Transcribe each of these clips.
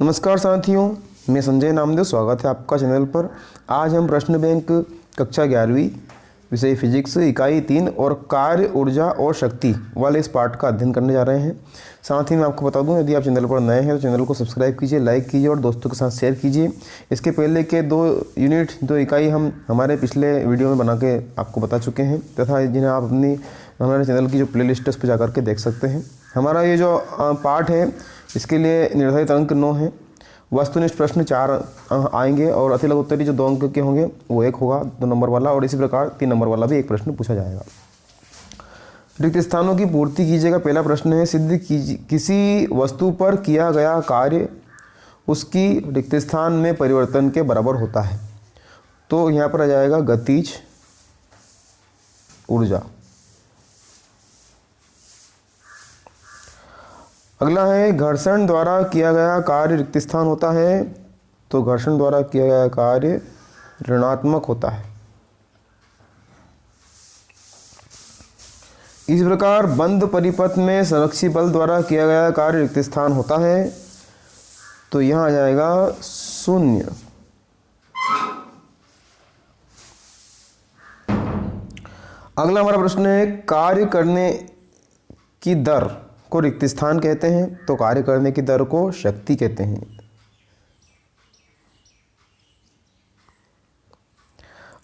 नमस्कार साथियों, मैं संजय नामदेव, स्वागत है आपका चैनल पर। आज हम प्रश्न बैंक कक्षा 11वीं विषय फिजिक्स इकाई 3 और कार्य, ऊर्जा और शक्ति वाले इस पाठ का अध्ययन करने जा रहे हैं। साथ ही मैं आपको बता दूं, यदि आप चैनल पर नए हैं तो चैनल को सब्सक्राइब कीजिए, लाइक कीजिए और दोस्तों के साथ शेयर कीजिए। इसके पहले के 2 इकाई हम हमारे पिछले वीडियो में बना के आपको बता चुके हैं तथा जिन्हें आप हमारे चैनल की जो प्लेलिस्ट है उस पर जा करके देख सकते हैं। हमारा ये जो पाठ है इसके लिए निर्धारित अंक 9 हैं। वस्तुनिष्ठ प्रश्न 4 आएंगे और अतिलघु उत्तरी जो 2 अंक के होंगे वो 1 होगा 2 नंबर वाला, और इसी प्रकार 3 नंबर वाला भी एक प्रश्न पूछा जाएगा। रिक्त स्थानों की पूर्ति कीजिएगा। पहला प्रश्न है, सिद्ध कीजिए किसी वस्तु पर किया गया कार्य उसकी रिक्त स्थान में परिवर्तन के बराबर होता है। तो यहाँ पर आ जाएगा गतिज ऊर्जा। अगला है, घर्षण द्वारा किया गया कार्य रिक्त स्थान होता है। तो घर्षण द्वारा किया गया कार्य ऋणात्मक होता है। इस प्रकार बंद परिपथ में संरक्षी बल द्वारा किया गया कार्य रिक्त स्थान होता है। तो यहाँ आ जाएगा 0। अगला हमारा प्रश्न है, कार्य करने की दर को रिक्त स्थान कहते हैं। तो कार्य करने की दर को शक्ति कहते हैं।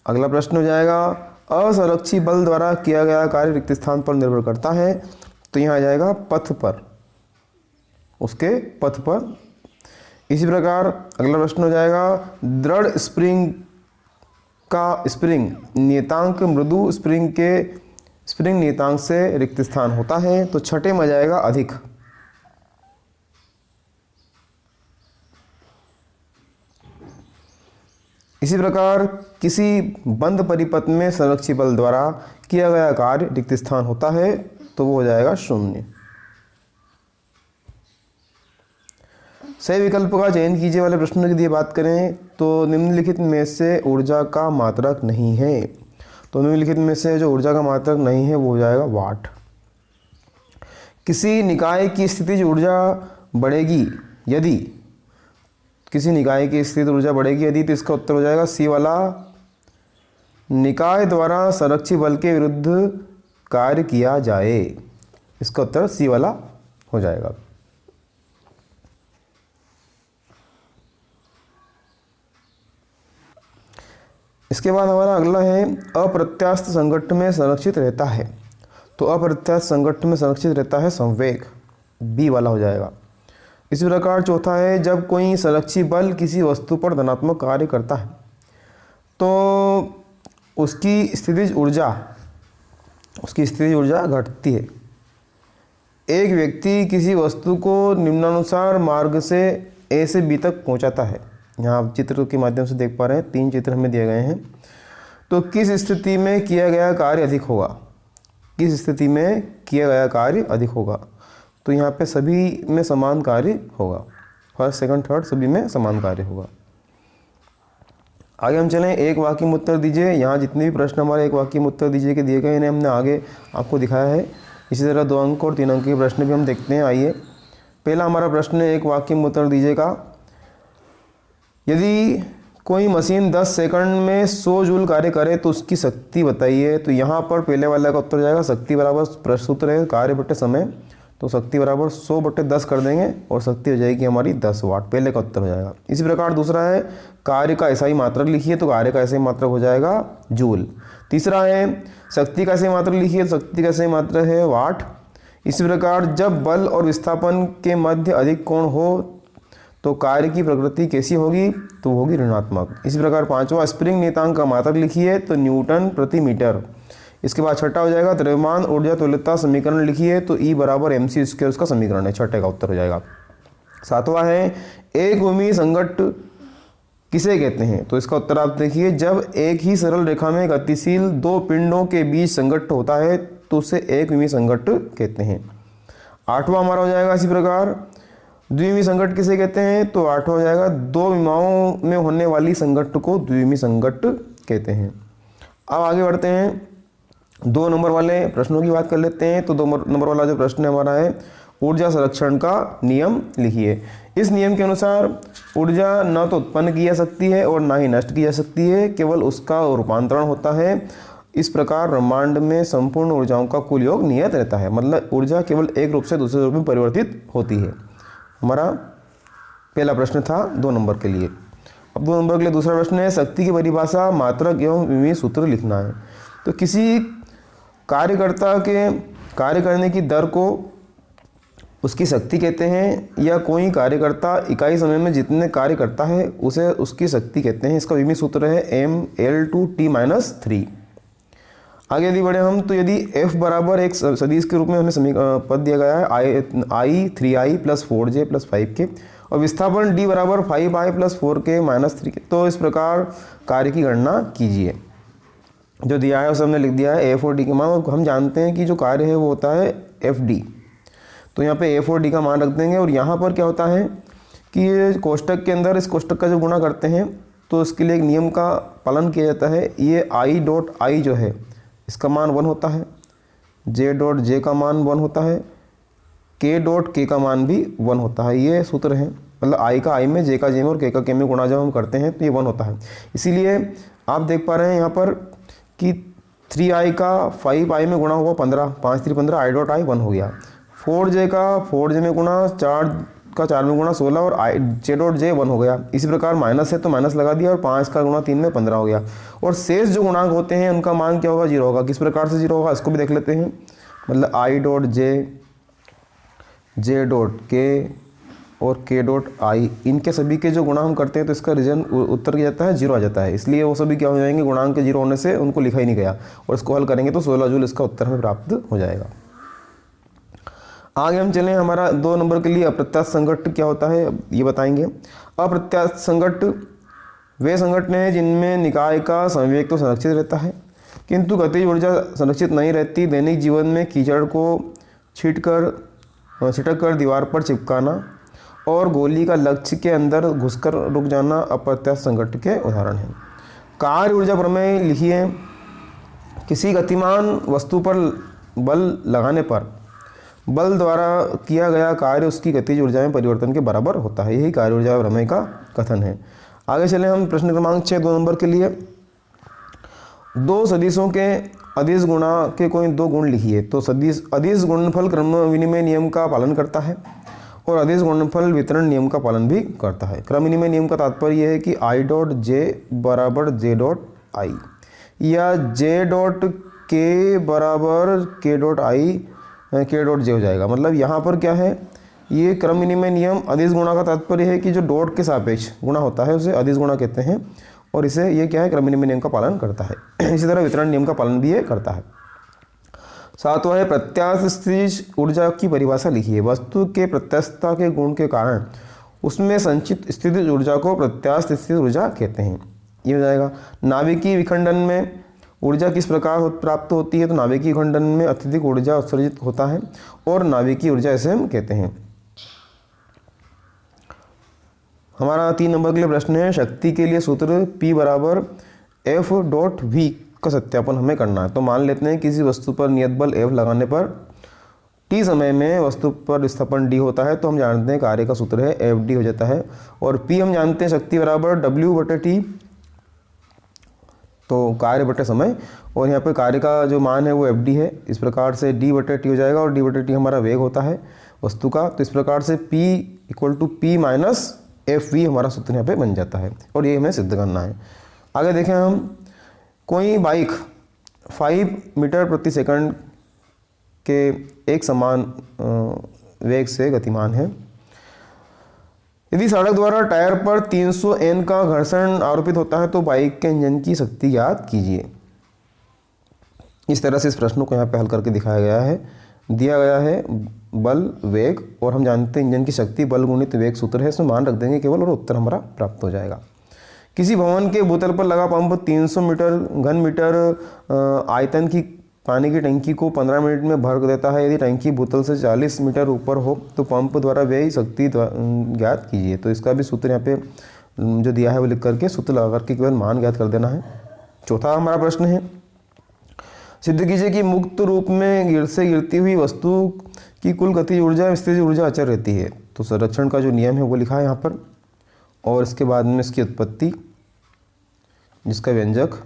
अगला प्रश्न हो जाएगा, असंरक्षी बल द्वारा किया गया कार्य रिक्त स्थान पर निर्भर करता है। तो यहाँ आ जाएगा पथ पर, उसके पथ पर। इसी प्रकार अगला प्रश्न हो जाएगा, दृढ़ स्प्रिंग का स्प्रिंग नियतांक मृदु स्प्रिंग के स्प्रिंग नियतांक से रिक्त स्थान होता है। तो छठे में आ जाएगा अधिक। इसी प्रकार किसी बंद परिपथ में संरक्षी बल द्वारा किया गया कार्य रिक्त स्थान होता है। तो वो हो जाएगा 0। सही विकल्प का चयन कीजिए वाले प्रश्न की यदि बात करें तो निम्नलिखित में से ऊर्जा का मात्रक नहीं है। तो निम्नलिखित में से जो ऊर्जा का मात्रक नहीं है वो हो जाएगा वाट। किसी निकाय की स्थितिज ऊर्जा बढ़ेगी यदि, किसी निकाय की स्थितिज ऊर्जा बढ़ेगी यदि, तो इसका उत्तर हो जाएगा सी वाला, निकाय द्वारा संरक्षी बल के विरुद्ध कार्य किया जाए। इसका उत्तर सी वाला हो जाएगा। इसके बाद हमारा अगला है, अप्रत्यास्थ संघट्ट में संरक्षित रहता है। तो अप्रत्यास्थ संघट्ट में संरक्षित रहता है संवेग, बी वाला हो जाएगा। इसी प्रकार चौथा है, जब कोई संरक्षी बल किसी वस्तु पर धनात्मक कार्य करता है तो उसकी स्थितिज ऊर्जा घटती है। एक व्यक्ति किसी वस्तु को निम्नानुसार मार्ग से ए से बी तक पहुंचाता है। यहाँ आप चित्र के माध्यम से देख पा रहे हैं, 3 चित्र हमें दिए गए हैं। तो किस स्थिति में किया गया कार्य अधिक होगा? किस स्थिति में किया गया कार्य अधिक होगा? तो यहाँ पे सभी में समान कार्य होगा, फर्स्ट सेकंड थर्ड सभी में समान कार्य होगा। आगे हम चलें, एक वाक्य में उत्तर दीजिए। यहाँ जितने भी प्रश्न हमारे एक वाक्य में उत्तर दीजिए के दिए गए हैं हमने आगे आपको दिखाया है। इसी तरह 2 अंक और 3 अंक के प्रश्न भी हम देखते हैं। आइए, पहला हमारा प्रश्न है, एक वाक्य में उत्तर दीजिएगा। यदि कोई मशीन 10 सेकंड में 100 जूल कार्य करे तो उसकी शक्ति बताइए। तो यहाँ पर पहले वाला का उत्तर हो जाएगा शक्ति बराबर प्रश्न सूत्र है कार्य बटे समय। तो शक्ति बराबर 100 बटे 10 कर देंगे और शक्ति हो जाएगी हमारी 10 वाट। पहले का उत्तर हो जाएगा। इसी प्रकार दूसरा है, कार्य का ऐसा ही मात्रक लिखिए। तो कार्य का ऐसा ही मात्रक हो जाएगा जूल। तीसरा है, शक्ति का ऐसा ही मात्रक लिखिए। तो शक्ति का ऐसा ही मात्रक है वाट। इसी प्रकार जब बल और विस्थापन के मध्य अधिक कोण हो तो कार्य की प्रकृति कैसी होगी? तो होगी ऋणात्मक। इसी प्रकार पांचवा, स्प्रिंग नियतांक का मात्रक लिखिए। तो न्यूटन प्रति मीटर। इसके बाद छठा हो जाएगा, द्रव्यमान ऊर्जा तुल्यता समीकरण लिखिए। तो E बराबर mc² उसका समीकरण है, छठे का उत्तर हो जाएगा। सातवां है, एक भूमि संघट्ट किसे कहते हैं? तो इसका उत्तर आप देखिए, जब एक ही सरल रेखा में गतिशील 2 पिंडों के बीच संघट्ट होता है तो उसे एक विमी संघट्ट कहते हैं। आठवां हमारा हो जाएगा इसी प्रकार, द्विविमी संघट्ट किसे कहते हैं? तो आठवां हो जाएगा, 2 विमाओं में होने वाली संघट्ट को द्विविमी संघट्ट कहते हैं। अब आगे बढ़ते हैं, 2 नंबर वाले प्रश्नों की बात कर लेते हैं। तो 2 नंबर वाला जो प्रश्न हमारा है, ऊर्जा संरक्षण का नियम लिखिए। इस नियम के अनुसार ऊर्जा न तो उत्पन्न की जा सकती है और ना ही नष्ट की जा सकती है, केवल उसका रूपांतरण होता है। इस प्रकार ब्रह्मांड में संपूर्ण ऊर्जाओं का कुल योग नियत रहता है। मतलब ऊर्जा केवल एक रूप से दूसरे रूप में परिवर्तित होती है। हमारा पहला प्रश्न था 2 नंबर के लिए। अब 2 नंबर के लिए दूसरा प्रश्न है, शक्ति की परिभाषा, मात्रक एवं विमीय सूत्र लिखना है। तो किसी कार्यकर्ता के कार्य करने की दर को उसकी शक्ति कहते हैं, या कोई कार्यकर्ता इकाई समय में जितने कार्य करता है उसे उसकी शक्ति कहते हैं। इसका विमीय सूत्र है mL/T-3। आगे यदि बढ़े हम, तो यदि f बराबर एक सदिश के रूप में हमें पद दिया गया है i 3i + 4j + 5k और विस्थापन d बराबर 5i + 4k - 3k, तो इस प्रकार कार्य की गणना कीजिए। जो दिया है उसे हमने लिख दिया है f और d के मान। हम जानते हैं कि जो कार्य है वो होता है fd, तो यहाँ पे f और d का मान रख देंगे। और यहाँ पर क्या होता है कि ये कोष्टक के अंदर इस कोष्टक का जब गुणा करते हैं तो इसके लिए एक नियम का पालन किया जाता है। ये i.i जो है इसका मान 1 होता है, j.j का मान 1 होता है, k.k का मान भी 1 होता है। ये सूत्र है, मतलब i का i में, j का j में और k का k में गुणा जब हम करते हैं तो ये 1 होता है। इसीलिए आप देख पा रहे हैं यहाँ पर कि 3i का 5i में गुणा हुआ 15, 5 3 15, i.i 1 हो गया। 4j का 4j में गुणा, 4 का 4 में गुणा 16 और j.j 1 हो गया। इसी प्रकार माइनस है तो माइनस लगा दिया और 5 का गुणा 3 में 15 हो गया। और शेष जो गुणांक होते हैं उनका मान क्या होगा, 0 होगा। किस प्रकार से 0 होगा इसको भी देख लेते हैं। मतलब i.j, j.k और k.i, इनके सभी के जो गुणा हम करते हैं तो इसका रीजन उत्तर क्या जाता है, 0 आ जाता है। इसलिए वो सभी क्या हो जाएंगे, गुणांक के 0 होने से उनको लिखा ही नहीं गया। और इसको हल करेंगे तो 16 जूल इसका उत्तर हमें प्राप्त हो जाएगा। आगे हम चलें, हमारा 2 नंबर के लिए अप्रत्यास्थ संघट्ट क्या होता है ये बताएंगे। अप्रत्यास्थ संघट्ट वे संघट्ट हैं जिनमें निकाय का संवेग तो संरक्षित रहता है किंतु गतिज ऊर्जा संरक्षित नहीं रहती। दैनिक जीवन में कीचड़ को छिटक कर दीवार पर चिपकाना और गोली का लक्ष्य के अंदर घुसकर रुक जाना अप्रत्यास्थ संघट्ट के उदाहरण हैं। कार्य ऊर्जा प्रमेय लिखिए। किसी गतिमान वस्तु पर बल लगाने पर बल द्वारा किया गया कार्य उसकी गतिज ऊर्जा में परिवर्तन के बराबर होता है। यही कार्य ऊर्जा प्रमेय का कथन है। आगे चले हम प्रश्न क्रमांक 6 2 नंबर के लिए। 2 सदिशों के अदिश गुणा के कोई 2 गुण लिखिए। तो अदिश गुणनफल क्रम विनिमय नियम का पालन करता है और अदिश गुणनफल वितरण नियम का पालन भी करता है। क्रम विनिमय नियम का तात्पर्य यह है कि i.j बराबर j.i या j.k बराबर k.j हो जाएगा। मतलब यहाँ पर क्या है, ये क्रम विनिमय नियम अदिश गुणा का तात्पर्य है कि जो डॉट के सापेक्ष गुणा होता है उसे अदिश गुणा कहते हैं और इसे ये क्या है, क्रम विनिमय नियम का पालन करता है। इसी तरह वितरण नियम का पालन भी ये करता है। 7वां है प्रत्यास्थ स्थितिज ऊर्जा की परिभाषा लिखिए। वस्तु के प्रत्यास्थता के गुण के कारण उसमें संचित स्थितिज ऊर्जा को प्रत्यास्थ स्थितिज ऊर्जा कहते हैं। ये हो जाएगा। नाभिकीय विखंडन में ऊर्जा किस प्रकार प्राप्त होती है। तो नाभिकीय विखंडन में अत्यधिक ऊर्जा उत्सर्जित होता है और नाभिकीय ऊर्जा इसे हम कहते हैं। हमारा 3 नंबर के लिए प्रश्न है, शक्ति के लिए सूत्र P बराबर F.V का सत्यापन हमें करना है। तो मान लेते हैं किसी वस्तु पर नियत बल F लगाने पर t समय में वस्तु पर विस्थापन d होता है। तो हम जानते हैं कार्य का सूत्र है Fd हो जाता है। और P हम जानते हैं शक्ति बराबर W/T, तो कार्य बटे समय, और यहाँ पे कार्य का जो मान है वो Fd है। इस प्रकार से d/T हो जाएगा और d/T हमारा वेग होता है वस्तु का। तो इस प्रकार से P = P - Fv हमारा सूत्र यहाँ पे बन जाता है और ये हमें सिद्ध करना है। आगे देखें हम, कोई बाइक 5 मीटर प्रति सेकंड के एक समान वेग से गतिमान है। यदि सड़क द्वारा टायर पर 300 N का घर्षण आरोपित होता है तो बाइक के इंजन की शक्ति ज्ञात कीजिए। इस तरह से इस प्रश्न को यहाँ पे हल करके दिखाया गया है। दिया गया है बल वेग और हम जानते हैं इंजन की शक्ति बल गुणित वेग सूत्र है, इसमें मान रख देंगे केवल और उत्तर हमारा प्राप्त हो जाएगा। किसी भवन के भूतल पर लगा पंप 300 घन मीटर आयतन की पानी की टंकी को 15 मिनट में भर देता है। यदि टंकी भूतल से 40 मीटर ऊपर हो तो पंप द्वारा व्यय शक्ति ज्ञात कीजिए। तो इसका भी सूत्र यहाँ पे जो दिया है वो लिख करके सूत्र लगा करके केवल मान ज्ञात कर देना है। चौथा हमारा प्रश्न है, सिद्ध कीजिए कि मुक्त रूप में से गिरती हुई वस्तु की कुल गतिज ऊर्जा स्थितिज ऊर्जा अचर रहती है। तो संरक्षण का जो नियम है वो लिखा है यहाँ पर, और इसके बाद में इसकी उत्पत्ति, जिसका व्यंजक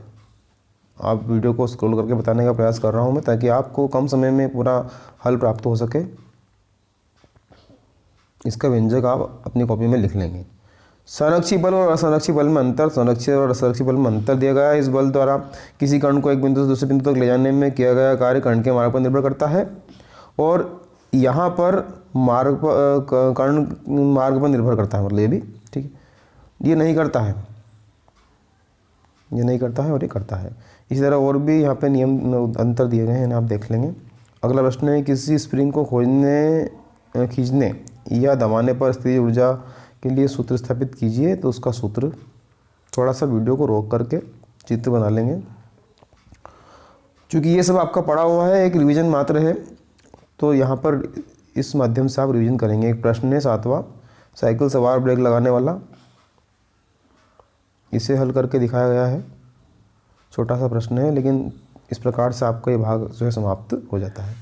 आप वीडियो को स्क्रॉल करके बताने का प्रयास कर रहा हूँ मैं, ताकि आपको कम समय में पूरा हल प्राप्त हो सके। इसका व्यंजक आप अपनी कॉपी में लिख लेंगे। संरक्षी बल और असंरक्षी बल में अंतर। संरक्षी और असंरक्षी बल में अंतर दिया गया है। इस बल द्वारा किसी कण को एक बिंदु से दूसरे बिंदु तक ले जाने में किया गया कार्य कण के मार्ग पर निर्भर करता है, और यहाँ पर कण मार्ग पर निर्भर करता है, मतलब ये भी ठीक है, ये नहीं करता है, ये नहीं करता है और ये करता है। इसी तरह और भी यहाँ पे नियम अंतर दिए गए हैं, आप देख लेंगे। अगला प्रश्न है, किसी स्प्रिंग को खींचने या दबाने पर स्थितिज ऊर्जा के लिए सूत्र स्थापित कीजिए। तो उसका सूत्र, थोड़ा सा वीडियो को रोक करके चित्र बना लेंगे, क्योंकि ये सब आपका पढ़ा हुआ है, एक रिवीजन मात्र है, तो यहाँ पर इस माध्यम से आप रिवीजन करेंगे। एक प्रश्न है 7वां, साइकिल सवार ब्रेक लगाने वाला, इसे हल करके दिखाया गया है। छोटा सा प्रश्न है, लेकिन इस प्रकार से आपका ये भाग जो है समाप्त हो जाता है।